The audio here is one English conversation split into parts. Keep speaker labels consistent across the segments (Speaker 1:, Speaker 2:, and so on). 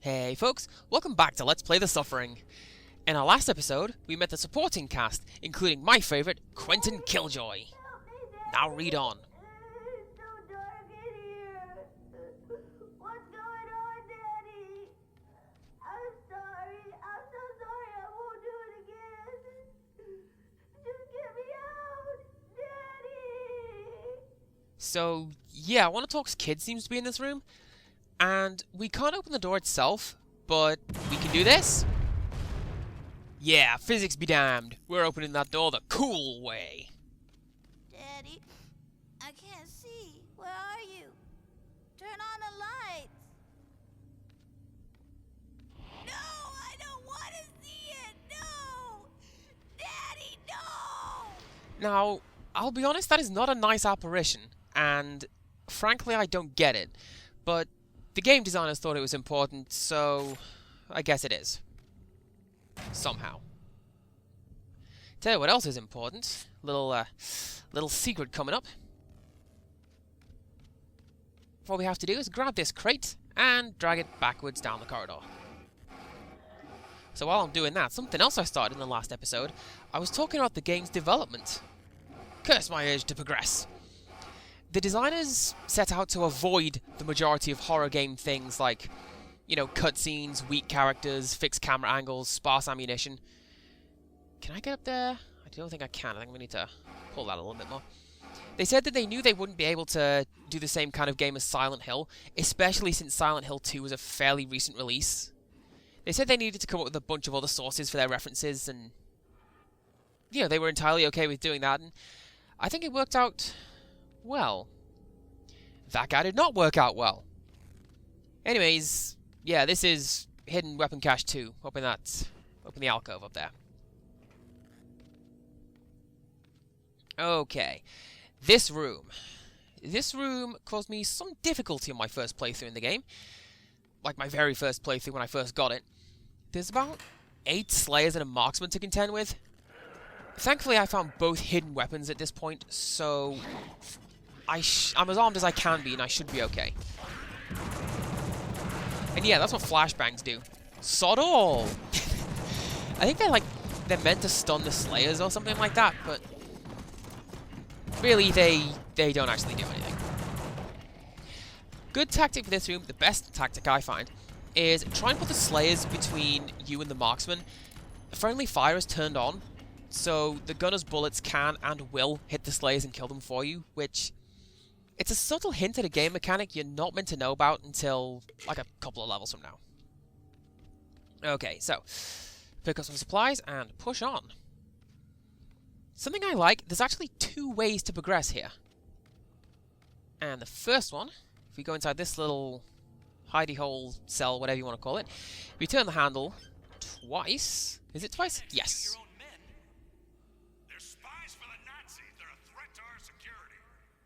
Speaker 1: Hey folks, welcome back to Let's Play The Suffering. In our last episode, we met the supporting cast, including my favourite, Quentin Killjoy. Now read on.
Speaker 2: It's so dark in here. What's going on, Daddy? I'm sorry. I'm so sorry. I won't do it again. Just get me out, Daddy.
Speaker 1: So, yeah, one of Talk's kids seems to be in this room, and we can't open the door itself, but we can do this. Yeah, physics be damned. We're opening that door the cool way.
Speaker 2: Daddy, I can't see. Where are you? Turn on the lights. No, I don't want to see it. No. Daddy, no.
Speaker 1: Now, I'll be honest, that is not a nice apparition, and frankly I don't get it, but the game designers thought it was important, so I guess it is. Somehow. Tell you what else is important. Little secret coming up. All we have to do is grab this crate and drag it backwards down the corridor. So while I'm doing that, something else I started in the last episode, I was talking about the game's development. Curse my urge to progress. The designers set out to avoid the majority of horror game things like, you know, cutscenes, weak characters, fixed camera angles, sparse ammunition. Can I get up there? I don't think I can. I think we need to pull that a little bit more. They said that they knew they wouldn't be able to do the same kind of game as Silent Hill, especially since Silent Hill 2 was a fairly recent release. They said they needed to come up with a bunch of other sources for their references, and you know, they were entirely okay with doing that, and I think it worked out well. That guy did not work out well. Anyways, yeah, this is Hidden Weapon Cache 2, up in the alcove up there. Okay, this room. This room caused me some difficulty on my first playthrough in the game. Like my very first playthrough when I first got it. There's about 8 Slayers and a Marksman to contend with. Thankfully, I found both hidden weapons at this point, so I'm as armed as I can be, and I should be okay. And yeah, that's what flashbangs do. Sod all! I think they're meant to stun the Slayers or something like that, but really, they don't actually do anything. Good tactic for this room, the best tactic I find, is try and put the Slayers between you and the Marksman. Friendly fire is turned on, so the gunner's bullets can and will hit the Slayers and kill them for you, which it's a subtle hint at a game mechanic you're not meant to know about until like a couple of levels from now. Okay, so pick up some supplies and push on. Something I like, there's actually 2 ways to progress here. And the first one, if we go inside this little hidey hole cell, whatever you want to call it, we turn the handle twice. Is it twice? Yes.
Speaker 3: They're spies for the Nazis. They're a threat to our security.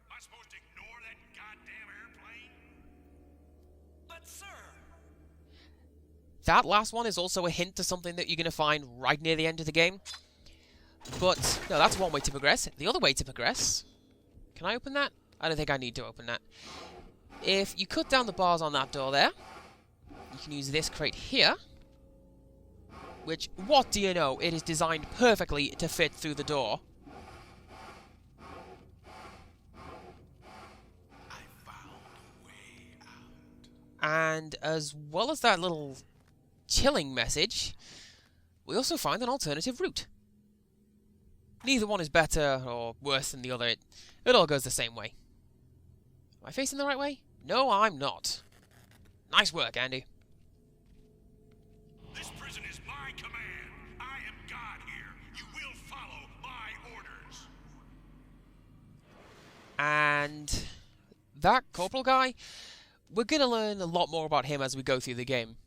Speaker 3: Am I supposed to ignore that goddamn airplane? But sir,
Speaker 1: That last one is also a hint to something that you're going to find right near the end of the game. But, no, that's one way to progress. The other way to progress... Can I open that? I don't think I need to open that. If you cut down the bars on that door there, you can use this crate here. Which, what do you know? It is designed perfectly to fit through the door.
Speaker 3: I found a way out.
Speaker 1: And as well as that little chilling message, we also find an alternative route. Neither one is better or worse than the other. It all goes the same way. Am I facing the right way? No, I'm not. Nice work, Andy.
Speaker 3: This prison is my command. I am God here. You will follow my orders.
Speaker 1: And that corporal guy, we're going to learn a lot more about him as we go through the game.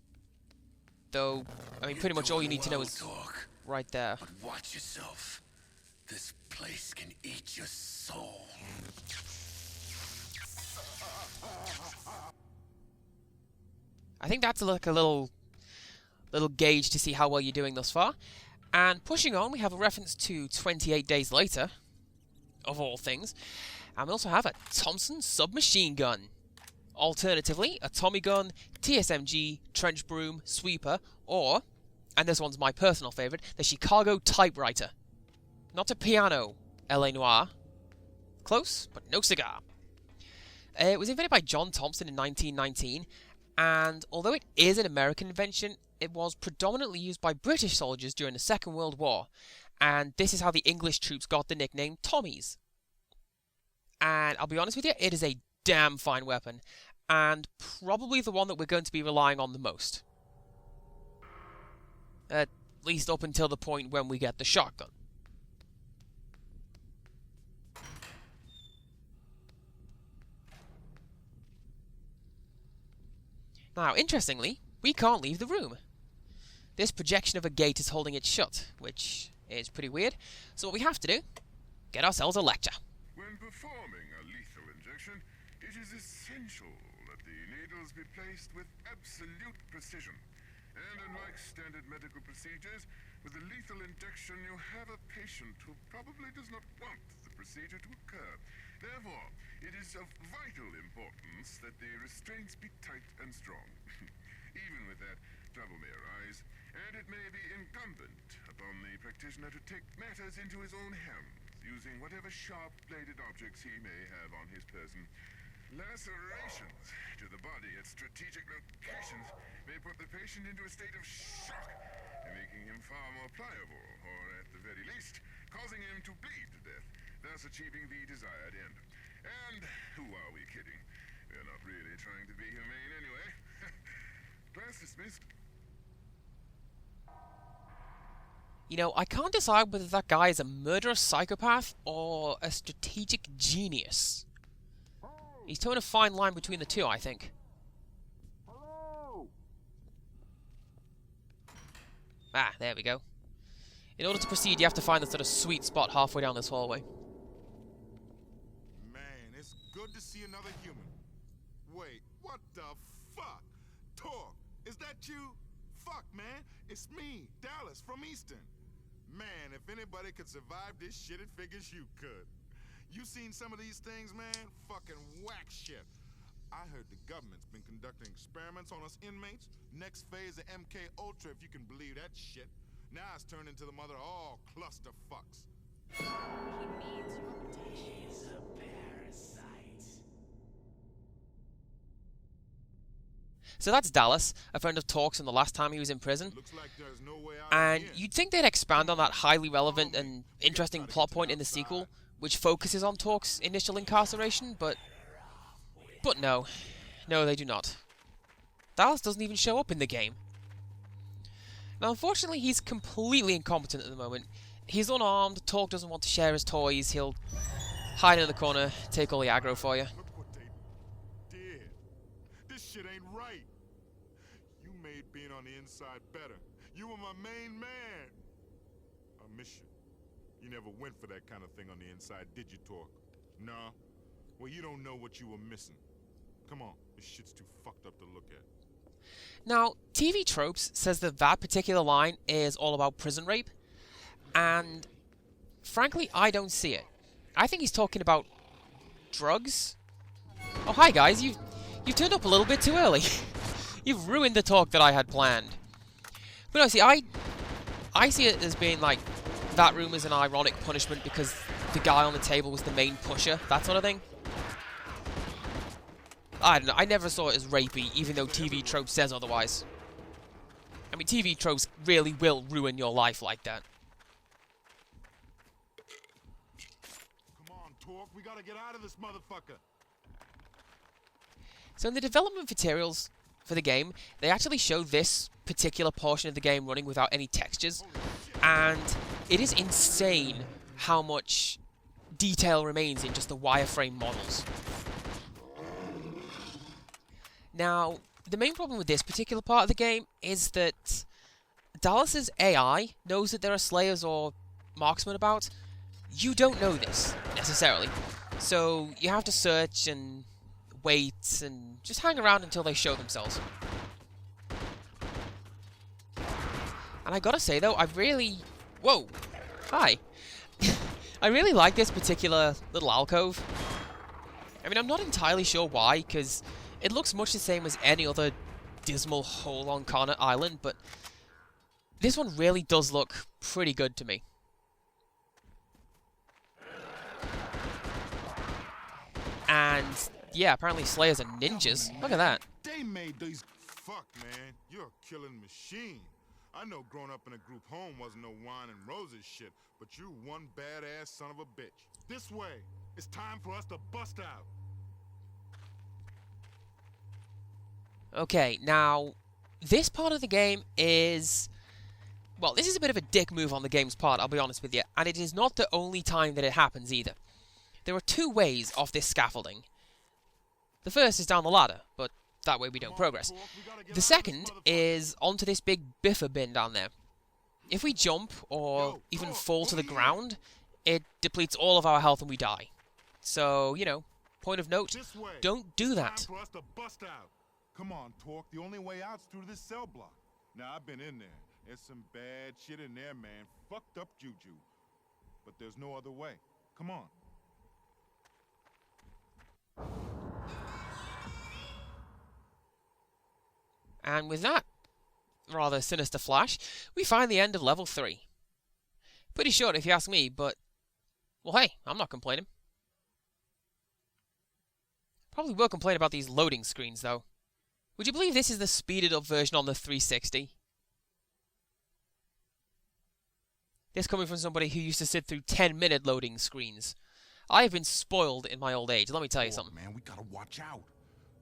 Speaker 1: Though, I mean, pretty much all you need to know is
Speaker 4: Talk,
Speaker 1: right there.
Speaker 4: but watch yourself. This place can eat your soul.
Speaker 1: I think that's like a little gauge to see how well you're doing thus far. And pushing on, we have a reference to 28 Days Later, of all things. And we also have a Thompson submachine gun. Alternatively, a Tommy gun, TSMG, trench broom, sweeper, or, and this one's my personal favourite, the Chicago typewriter. Not a piano, L.A. Noire. Close, but no cigar. It was invented by John Thompson in 1919, and although it is an American invention, it was predominantly used by British soldiers during the Second World War, and this is how the English troops got the nickname Tommies. And I'll be honest with you, it is a damn fine weapon, and probably the one that we're going to be relying on the most. At least up until the point when we get the shotgun. Now, interestingly, we can't leave the room. This projection of a gate is holding it shut, which is pretty weird, so what we have to do, get ourselves a lecture.
Speaker 3: When performing a lethal injection, it is essential that the needles be placed with absolute precision. And unlike standard medical procedures, with a lethal injection you have a patient who probably does not want the procedure to occur. Therefore, it is of vital importance that the restraints be tight and strong. Even with that, trouble may arise, and it may be incumbent upon the practitioner to take matters into his own hands, using whatever sharp-bladed objects he may have on his person. Lacerations to the body at strategic locations may put the patient into a state of shock, making him far more pliable, or at the very least, causing him to bleed to death, thus achieving the desired end. And who are we kidding? We're not really trying to be humane anyway. Class dismissed.
Speaker 1: You know, I can't decide whether that guy is a murderous psychopath or a strategic genius. He's towing a fine line between the two, I think.
Speaker 3: Hello?
Speaker 1: Ah, there we go. In order to proceed, you have to find the sort of sweet spot halfway down this hallway.
Speaker 5: Man, it's good to see another human. Wait, what the fuck? Torque, is that you? Fuck, man, it's me, Dallas, from Easton. Man, if anybody could survive this shit, it figures you could. You seen some of these things, man? Fucking whack shit. I heard the government's been conducting experiments on us inmates. Next phase of MK Ultra, if you can believe that shit. Now it's turned into the mother of all clusterfucks.
Speaker 4: He's a parasite.
Speaker 1: So that's Dallas, a friend of Torque's from the last time he was in prison.
Speaker 5: Looks like there's no way out
Speaker 1: And
Speaker 5: of here.
Speaker 1: you'd think they'd expand on that highly relevant and interesting plot point in the sequel, which focuses on Torque's initial incarceration, but no. No, they do not. Dallas doesn't even show up in the game. Now, unfortunately, he's completely incompetent at the moment. He's unarmed, Torque doesn't want to share his toys, he'll hide in the corner, take all the aggro for you.
Speaker 5: Look what they did. This shit ain't right. You made being on the inside better. You were my main man. I miss you. You never went for that kind of thing on the inside, did you, Torque? Nah? Well, you don't know what you were missing. Come on, this shit's too fucked up to look at.
Speaker 1: Now, TV Tropes says that that particular line is all about prison rape, and frankly, I don't see it. I think he's talking about drugs. Oh, hi guys, you've turned up a little bit too early. You've ruined the talk that I had planned. But no, see, I see it as being like, that room is an ironic punishment because the guy on the table was the main pusher, that sort of thing. I don't know, I never saw it as rapey, even though TV Tropes says otherwise. I mean, TV Tropes really will ruin your life like that.
Speaker 5: Come on, Torque, we gotta get out of this motherfucker.
Speaker 1: So in the development materials for the game, they actually show this particular portion of the game running without any textures, and it is insane how much detail remains in just the wireframe models. Now, the main problem with this particular part of the game is that Dallas's AI knows that there are slayers or marksmen about. You don't know this, necessarily. So you have to search and wait and just hang around until they show themselves. And I gotta say though, I really... Whoa! Hi! I really like this particular little alcove. I mean, I'm not entirely sure why, because It looks much the same as any other dismal hole on Corner Island, but this one really does look pretty good to me. And yeah, apparently Slayers are ninjas. Look at that.
Speaker 5: They made these. Fuck, man. You're a killing machine. I know growing up in a group home wasn't no wine and roses shit, but you one badass son of a bitch. This way. It's time for us to bust out.
Speaker 1: Okay, now, this part of the game is... Well, this is a bit of a dick move on the game's part, I'll be honest with you. And it is not the only time that it happens either. There are two ways off this scaffolding. The first is down the ladder, but that way we don't progress. The second is onto this big biffer bin down there. If we jump, or even fall to the ground, it depletes all of our health and we die. So, you know, point of note, don't do that.
Speaker 5: Time for us to bust out. Come on, Torque. The only way out's through this cell block. Now, I've been in there. There's some bad shit in there, man. Fucked up juju. But there's no other way. Come on.
Speaker 1: And with that rather sinister flash, we find the end of level 3. Pretty short if you ask me, but, well hey, I'm not complaining. Probably will complain about these loading screens though. Would you believe this is the speeded up version on the 360? This coming from somebody who used to sit through 10-minute loading screens. I have been spoiled in my old age, let me tell you something.
Speaker 5: Man, we gotta watch out.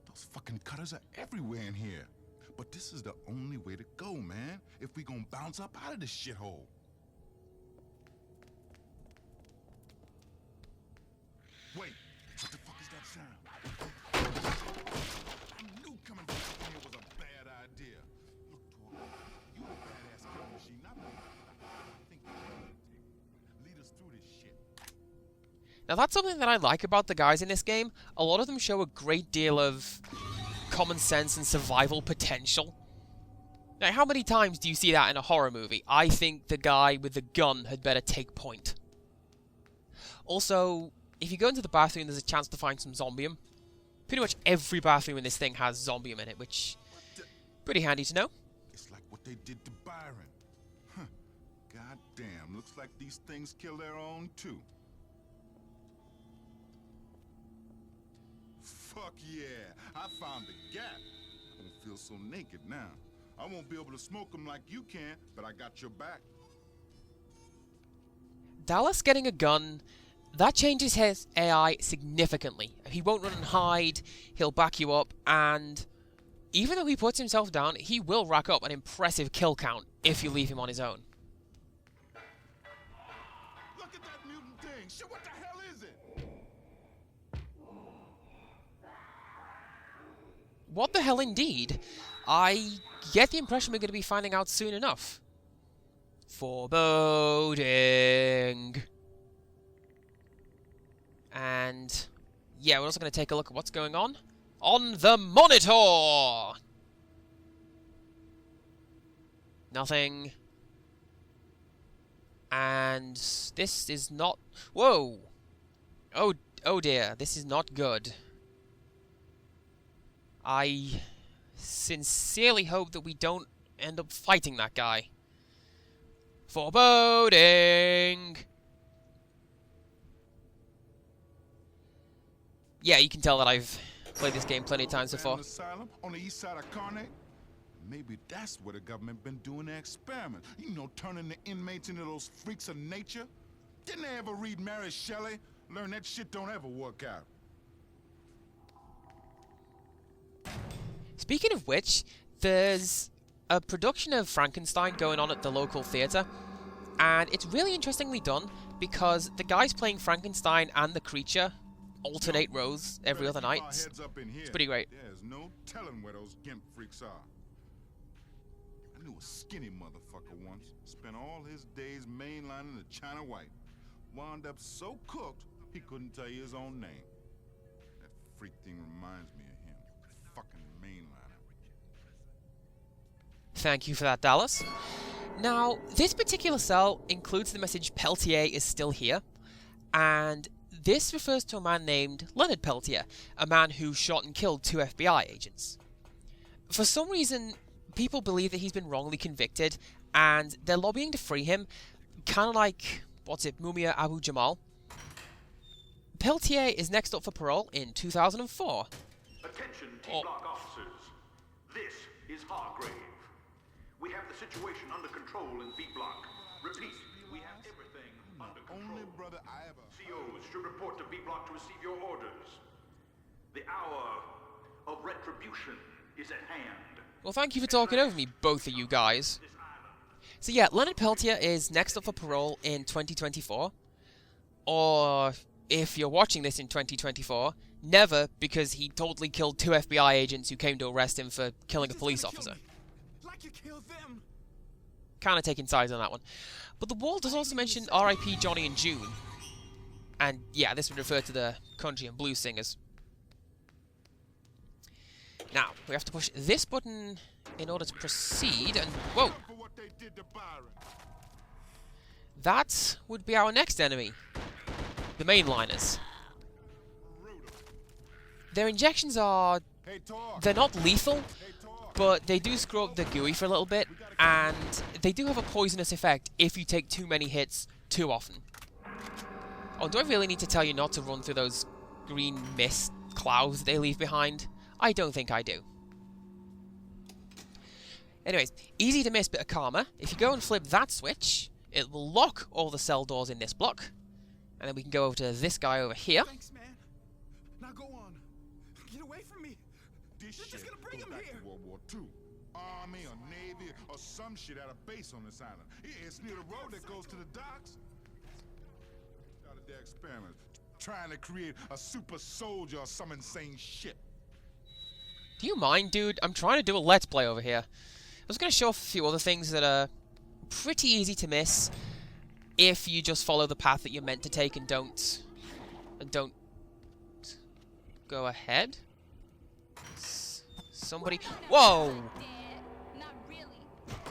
Speaker 5: Those fucking cutters are everywhere in here. But this is the only way to go, man, if we gonna bounce up out of this shithole. Wait, what the fuck is that sound? I knew coming back in here was a bad idea. Look, Torque, you a badass killing machine, not me. I think you can lead us through this shit.
Speaker 1: Now that's something that I like about the guys in this game. A lot of them show a great deal of common sense and survival potential. Now, how many times do you see that in a horror movie? I think the guy with the gun had better take point. Also, if you go into the bathroom, there's a chance to find some zombium. Pretty much every bathroom in this thing has zombium in it, which pretty handy to know.
Speaker 5: It's like what they did to Byron. Huh. God damn, looks like these things kill their own too. Fuck yeah, I found the gap. I don't feel so naked now. I won't be able to smoke them like you can, but I got your back.
Speaker 1: Dallas getting a gun, that changes his AI significantly. He won't run and hide, he'll back you up, and even though he puts himself down, he will rack up an impressive kill count if you leave him on his own.
Speaker 5: Look at that mutant thing! Shit, what the hell is it?
Speaker 1: What the hell indeed? I get the impression we're going to be finding out soon enough. Foreboding. And yeah, we're also going to take a look at what's going on the monitor. Nothing. And this is not... Whoa! Oh dear, this is not good. I sincerely hope that we don't end up fighting that guy. Foreboding! Yeah, you can tell that I've played this game plenty of times before.
Speaker 5: Asylum on the east side of Carnate? Maybe that's where the government been doing their experiment. You know, turning the inmates into those freaks of nature. Didn't they ever read Mary Shelley? Learn that shit don't ever work out.
Speaker 1: Speaking of which, there's a production of Frankenstein going on at the local theatre, and it's really interestingly done because the guys playing Frankenstein and the creature alternate roles every other night. It's pretty great.
Speaker 5: There's no telling where those gimp freaks are. I knew a skinny motherfucker once. Spent all his days mainlining the China White. Wound up so cooked, he couldn't tell you his own name. That freak thing reminds me of him. Fucking mainliner.
Speaker 1: Thank you for that, Dallas. Now, this particular cell includes the message Peltier is still here, and this refers to a man named Leonard Peltier, a man who shot and killed 2 FBI agents. For some reason, people believe that he's been wrongly convicted, and they're lobbying to free him, kind of like, Mumia Abu Jamal. Peltier is next up for parole in 2004.
Speaker 6: Attention, T-Block officers. This is Hargrave. We have the situation under control in B-Block. Repeat, we have everything under control.
Speaker 5: Only brother I ever.
Speaker 6: COs should report to B-Block to receive your orders. The hour of retribution is at hand.
Speaker 1: Well, thank you for talking over me, both of you guys. So yeah, Leonard Peltier is next up for parole in 2024. Or, if you're watching this in 2024, never, because he totally killed 2 FBI agents who came to arrest him for killing a police officer.
Speaker 5: Like you killed them.
Speaker 1: Kind of taking sides on that one. But the wall does also mention R.I.P. Johnny and June. And yeah, this would refer to the country and blues singers. Now, we have to push this button in order to proceed, and whoa!
Speaker 5: For what they did to Byron.
Speaker 1: That would be our next enemy. The mainliners. Their injections are...
Speaker 5: Hey, talk.
Speaker 1: they're not lethal,
Speaker 5: Hey, talk.
Speaker 1: but they do screw up the GUI for a little bit, and they do have a poisonous effect if you take too many hits too often. Oh, do I really need to tell you not to run through those green mist clouds that they leave behind? I don't think I do. Anyways, easy to miss bit of karma. If you go and flip that switch, it will lock all the cell doors in this block. And then we can go over to this guy over here.
Speaker 5: Thanks, man. Now go on. Get away from me. This You're just gonna bring him here. World War II. Army or Navy or some shit at a base on this island. It's near the road that goes to the docks. Started their experiment, trying to create a super soldier or some insane shit.
Speaker 1: Do you mind, dude? I'm trying to do a Let's Play over here. I was going to show off a few other things that are pretty easy to miss if you just follow the path that you're meant to take and don't go ahead. Somebody... Whoa!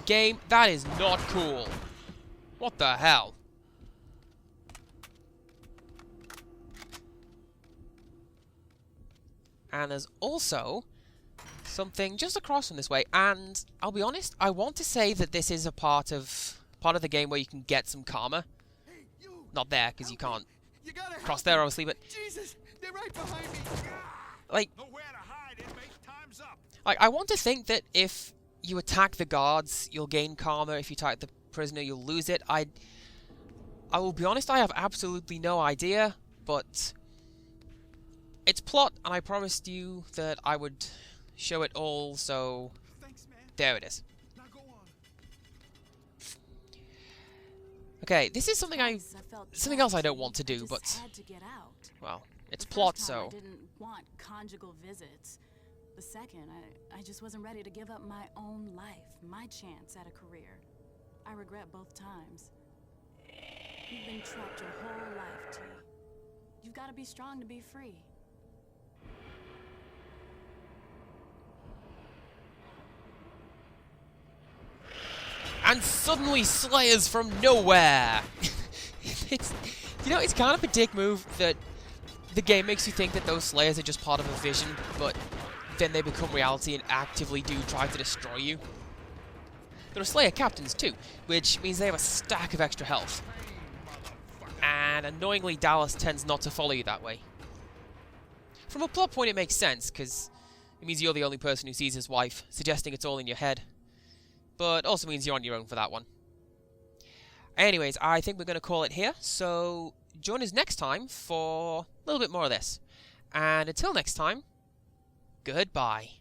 Speaker 1: Game, that is not cool. What the hell? And there's also something just across from this way, and I'll be honest, I want to say that this is a part of the game where you can get some karma.
Speaker 5: Hey, you.
Speaker 1: Not there, because you can't
Speaker 5: You gotta
Speaker 1: cross there, obviously, but
Speaker 5: Jesus, they're right behind me.
Speaker 1: like,
Speaker 5: Nowhere to hide, inmate. Time's up.
Speaker 1: I want to think that if you attack the guards, you'll gain karma. If you attack the prisoner, you'll lose it. I will be honest, I have absolutely no idea, but it's plot, and I promised you that I would show it all, so
Speaker 5: Thanks, man.
Speaker 1: there it is.
Speaker 5: Now go on.
Speaker 1: Okay, this is something something else I don't want to do,
Speaker 7: just
Speaker 1: but
Speaker 7: had to get out.
Speaker 1: well, it's
Speaker 7: The first
Speaker 1: plot,
Speaker 7: time
Speaker 1: so
Speaker 7: I didn't want conjugal visits. The second, I just wasn't ready to give up my own life, my chance at a career. I regret both times. You've been trapped your whole life, T. You've got to be strong to be free.
Speaker 1: and suddenly Slayers from nowhere. It's it's kind of a dick move that the game makes you think that those Slayers are just part of a vision, but then they become reality and actively do try to destroy you. There are Slayer captains too, which means they have a stack of extra health. And annoyingly, Dallas tends not to follow you that way. From a plot point, it makes sense, because it means you're the only person who sees his wife, suggesting it's all in your head. But also means you're on your own for that one. Anyways, I think we're going to call it here, so join us next time for a little bit more of this. And until next time, goodbye.